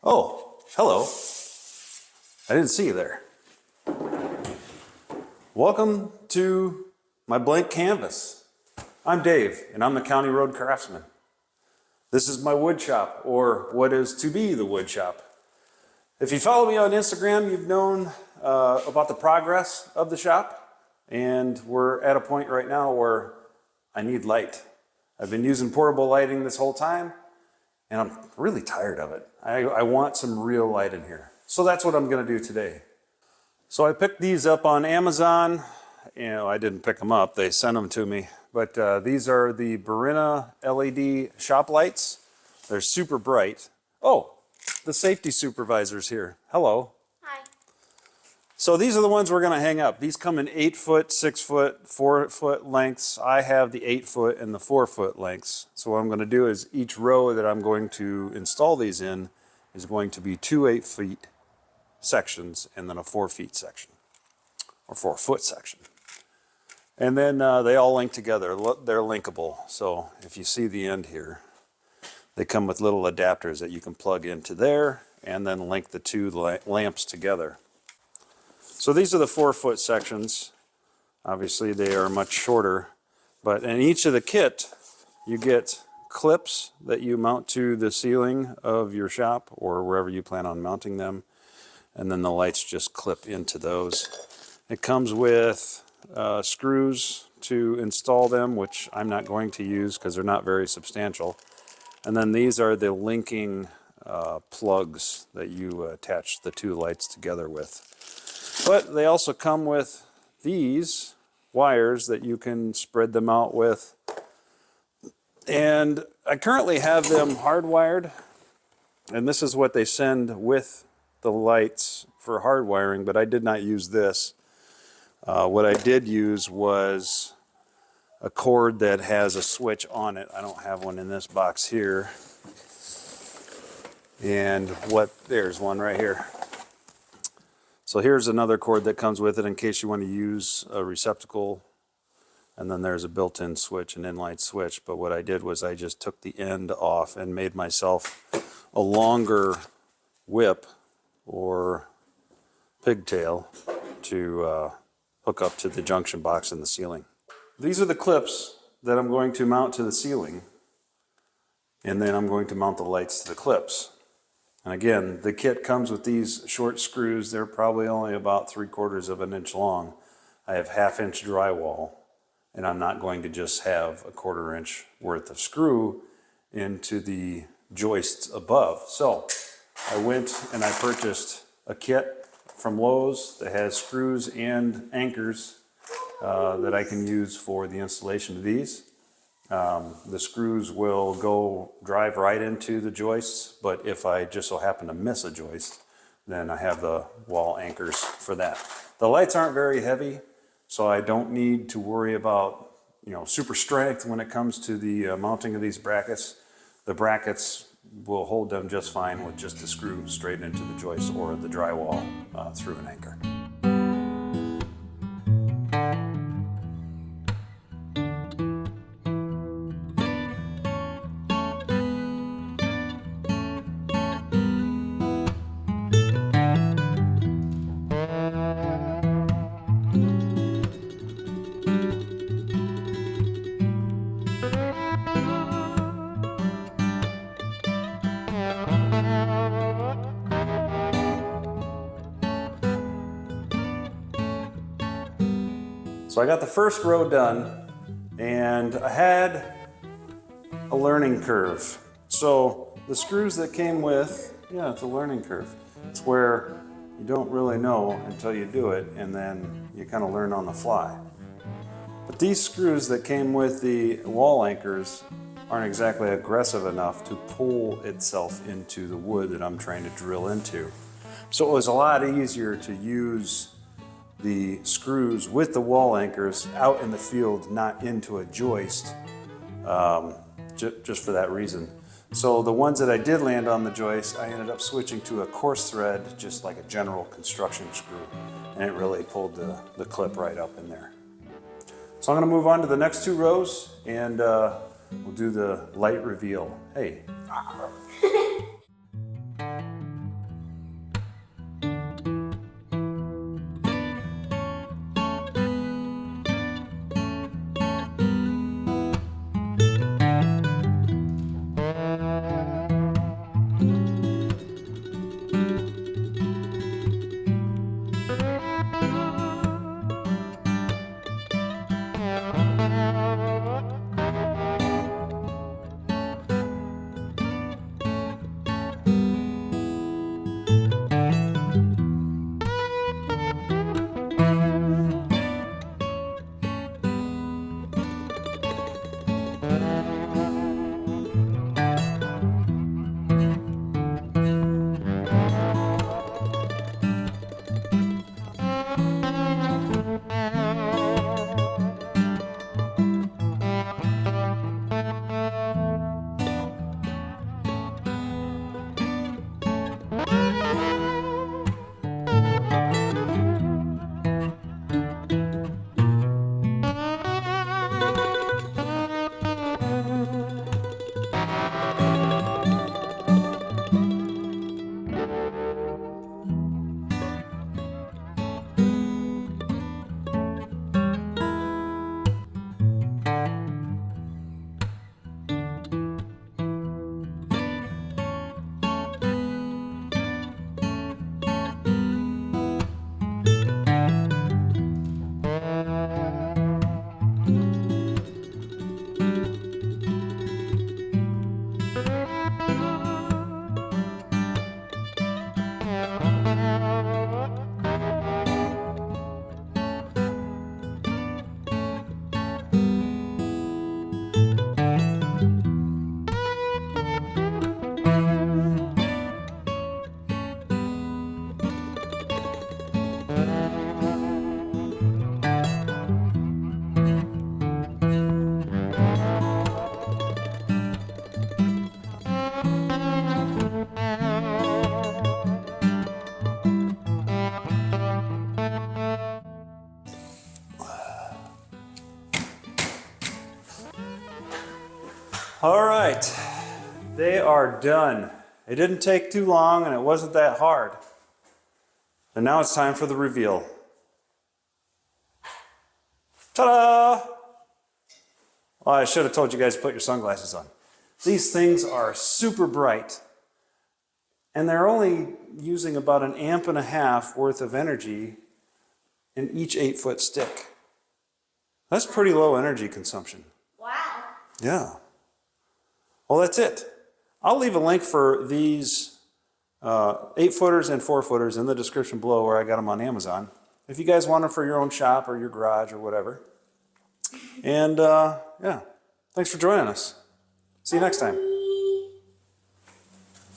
Oh, hello. I didn't see you there. Welcome to my blank canvas. I'm Dave, and I'm the County Road Craftsman. This is my wood shop, or what is to be the wood shop. If you follow me on Instagram, you've known about the progress of the shop, and we're at a point right now where I need light. I've been using portable lighting this whole time, and I'm really tired of it. I want some real light in here. So that's what I'm gonna do today. So I picked these up on Amazon. You know, I didn't pick them up, they sent them to me. But these are the Barrina LED shop lights. They're super bright. Oh, the safety supervisor's here. Hello. Hi. So these are the ones we're gonna hang up. These come in 8 foot, 6 foot, 4 foot lengths. I have the 8 foot and the 4 foot lengths. So what I'm gonna do is each row that I'm going to install these in is going to be 2 8 feet sections and then a 4 feet section, or 4 foot section. And then they all link together. They're linkable. So if you see the end here, they come with little adapters that you can plug into there and then link the two lamps together. So these are the 4 foot sections. Obviously they are much shorter, but in each of the kit you get clips that you mount to the ceiling of your shop or wherever you plan on mounting them, and then the lights just clip into those. It comes with screws to install them, which I'm not going to use because they're not very substantial. And then these are the linking plugs that you attach the two lights together with. But they also come with these wires that you can spread them out with. And I currently have them hardwired, and this is what they send with the lights for hardwiring, but I did not use this. What I did use was a cord that has a switch on it. I don't have one in this box here. And there's one right here. So here's another cord that comes with it in case you want to use a receptacle. And then there's a built-in switch, an inline switch. But what I did was I just took the end off and made myself a longer whip or pigtail to hook up to the junction box in the ceiling. These are the clips that I'm going to mount to the ceiling, and then I'm going to mount the lights to the clips. And again, the kit comes with these short screws. They're probably only about 3/4 of an inch long. I have 1/2 inch drywall, and I'm not going to just have a 1/4 inch worth of screw into the joists above. So I went and I purchased a kit from Lowe's that has screws and anchors that I can use for the installation of these. The screws will drive right into the joists, but if I just so happen to miss a joist, then I have the wall anchors for that. The lights aren't very heavy, so I don't need to worry about, super strength when it comes to the mounting of these brackets. The brackets will hold them just fine with just a screw straight into the joist or the drywall through an anchor. So I got the first row done, and I had a learning curve. So the screws that came with, it's a learning curve. It's where you don't really know until you do it, and then you kind of learn on the fly. But these screws that came with the wall anchors aren't exactly aggressive enough to pull itself into the wood that I'm trying to drill into. So it was a lot easier to use the screws with the wall anchors out in the field, not into a joist, just for that reason. So the ones that I did land on the joist, I ended up switching to a coarse thread, just like a general construction screw, and it really pulled the clip right up in there. So I'm going to move on to the next 2 rows, and we'll do the light reveal. Hey. They are done. It didn't take too long and it wasn't that hard. And now it's time for the reveal. Ta-da! Well, I should have told you guys to put your sunglasses on. These things are super bright. And they're only using about 1.5 amps worth of energy in each 8-foot stick. That's pretty low energy consumption. Wow. Yeah. Well, that's it. I'll leave a link for these 8-footers and 4-footers in the description below where I got them on Amazon. If you guys want them for your own shop or your garage or whatever. And yeah, thanks for joining us. See you next time.